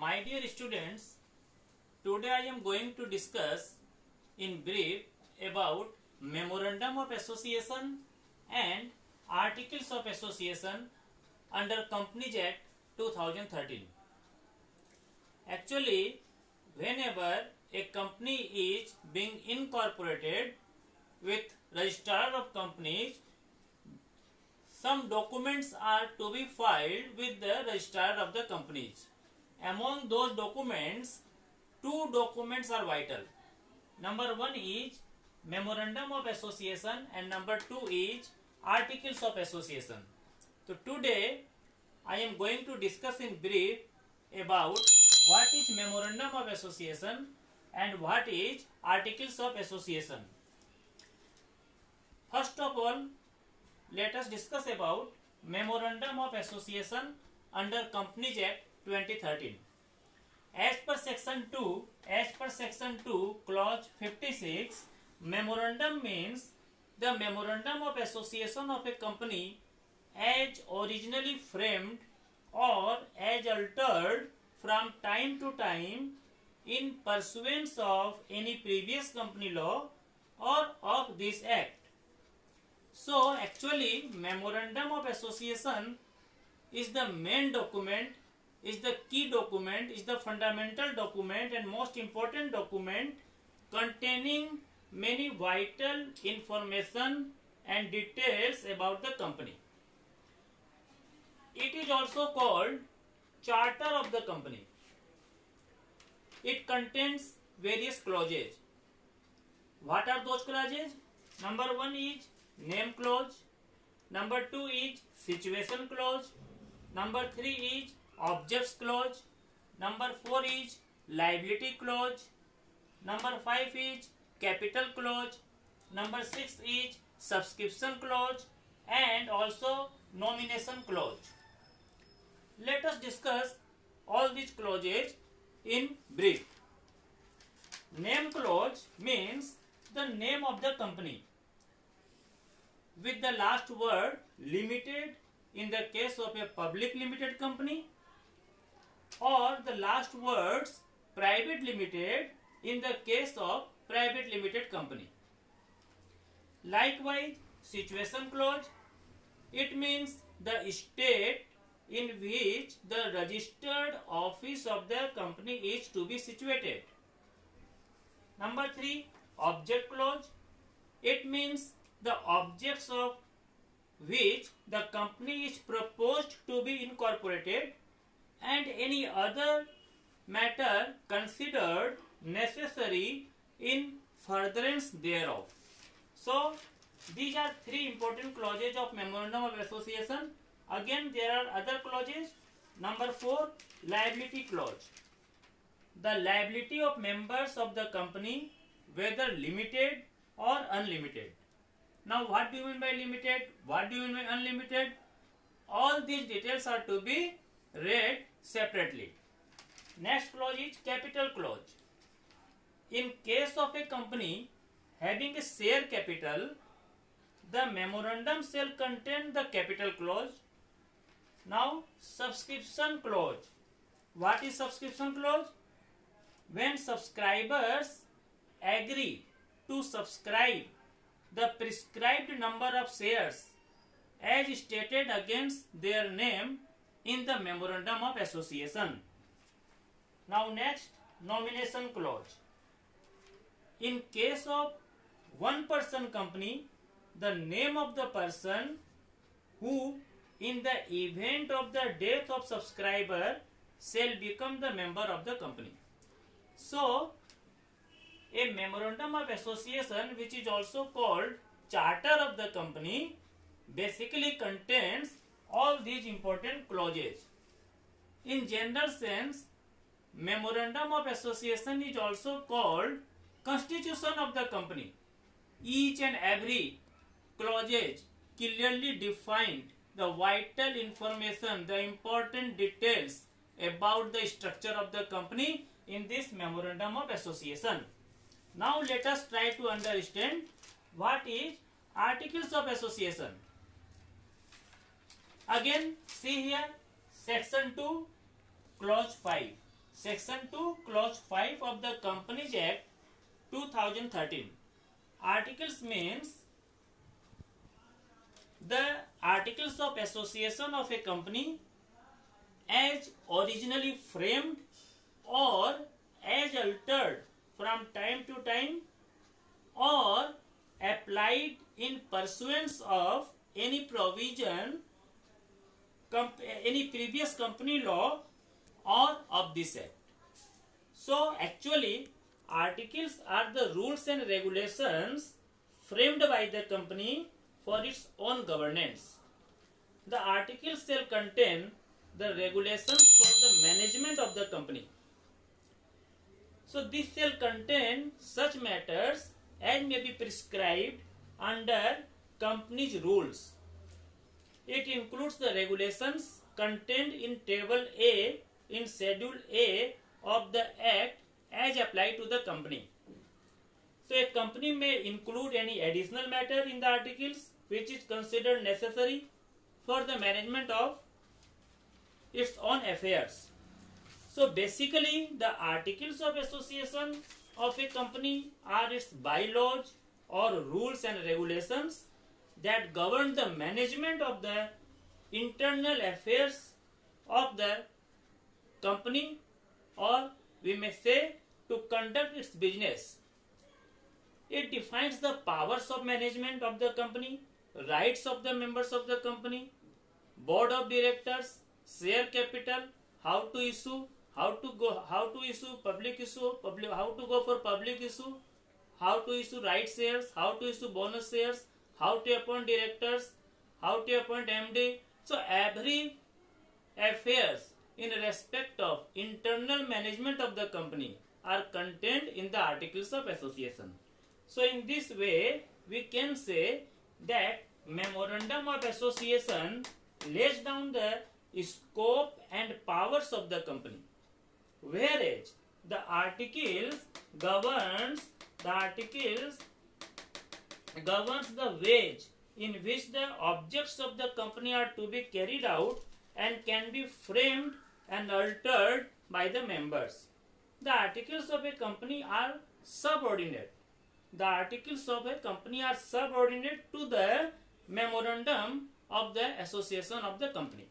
My dear students, today I am going to discuss in brief about Memorandum of Association and Articles of Association under Companies Act 2013. Actually, whenever a company is being incorporated with Registrar of Companies, some documents are to be filed with the Registrar of the Companies. Among those documents, two documents are vital. Number one is Memorandum of Association and number two is Articles of Association. So today I am going to discuss in brief about what is Memorandum of Association and what is Articles of Association. First of all, let us discuss about Memorandum of Association under Companies Act 2013. As per section 2, clause 56, memorandum means the memorandum of association of a company as originally framed or as altered from time to time in pursuance of any previous company law or of this act. So actually, memorandum of association is the main document, is the key document, is the fundamental document and most important document containing many vital information and details about the company. It is also called Charter of the company. It contains various clauses. What are those clauses? Number one is name clause. Number two is situation clause. Number three is objects clause. Number four is liability clause. Number five is capital clause. Number six is subscription clause and also nomination clause. Let us discuss all these clauses in brief. Name clause means the name of the company with the last word limited in the case of a public limited company or the last words private limited in the case of private limited company. Likewise, situation clause, it means the state in which the registered office of the company is to be situated. Number three, object clause, it means the objects of which the company is proposed to be incorporated and any other matter considered necessary in furtherance thereof. So, these are three important clauses of Memorandum of Association. Again, there are other clauses. Number four, liability clause. The liability of members of the company, whether limited or unlimited. Now, what do you mean by limited? What do you mean by unlimited? All these details are to be read separately. Next clause is capital clause. In case of a company having a share capital, the memorandum shall contain the capital clause. Now, subscription clause. What is subscription clause? When subscribers agree to subscribe the prescribed number of shares as stated against their name in the Memorandum of Association. Now next, nomination clause. In case of one person company, the name of the person who in the event of the death of subscriber shall become the member of the company. So, a Memorandum of Association, which is also called Charter of the company, basically contains all these important clauses. In general sense, Memorandum of Association is also called Constitution of the company. Each and every clauses clearly defined the vital information, the important details about the structure of the company in this Memorandum of Association. Now let us try to understand what is Articles of Association. Again, see here, section 2, clause 5. Section 2, Clause 5 of the Companies Act 2013. Articles means the articles of association of a company as originally framed or as altered from time to time or applied in pursuance of any provision, any previous company law or of this act. So actually articles are the rules and regulations framed by the company for its own governance. The articles shall contain the regulations for the management of the company. So this shall contain such matters as may be prescribed under company's rules. It includes the regulations contained in Table A in Schedule A of the Act as applied to the company. So a company may include any additional matter in the articles which is considered necessary for the management of its own affairs. So basically the articles of association of a company are its bylaws or rules and regulations that govern the management of the internal affairs of the company, or we may say to conduct its business. It defines the powers of management of the company, rights of the members of the company, board of directors, share capital, how to issue, how to issue public issue, how to go for public issue, how to issue right shares, how to issue bonus shares, how to appoint directors, how to appoint MD. So every affairs in respect of internal management of the company are contained in the articles of association. So in this way we can say that memorandum of association lays down the scope and powers of the company, whereas the articles governs the ways in which the objects of the company are to be carried out and can be framed and altered by the members. The articles of a company are subordinate. The articles of a company are subordinate to the memorandum of the association of the company.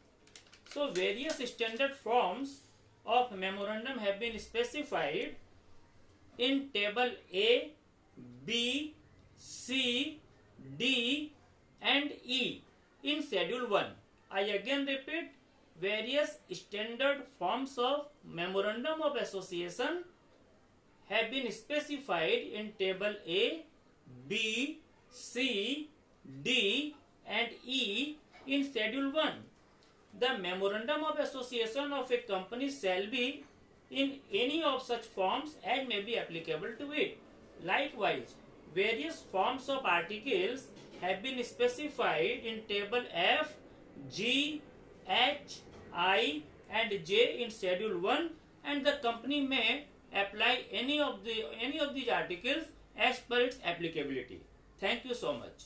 So various standard forms of memorandum have been specified in Table A, B, C, D and E in Schedule 1. I again repeat, various standard forms of memorandum of association have been specified in Table A, B, C, D and E in Schedule 1. The memorandum of association of a company shall be in any of such forms as may be applicable to it. Likewise, various forms of articles have been specified in Table F, G, H, I and J in Schedule 1, and the company may apply any of these articles as per its applicability. Thank you so much.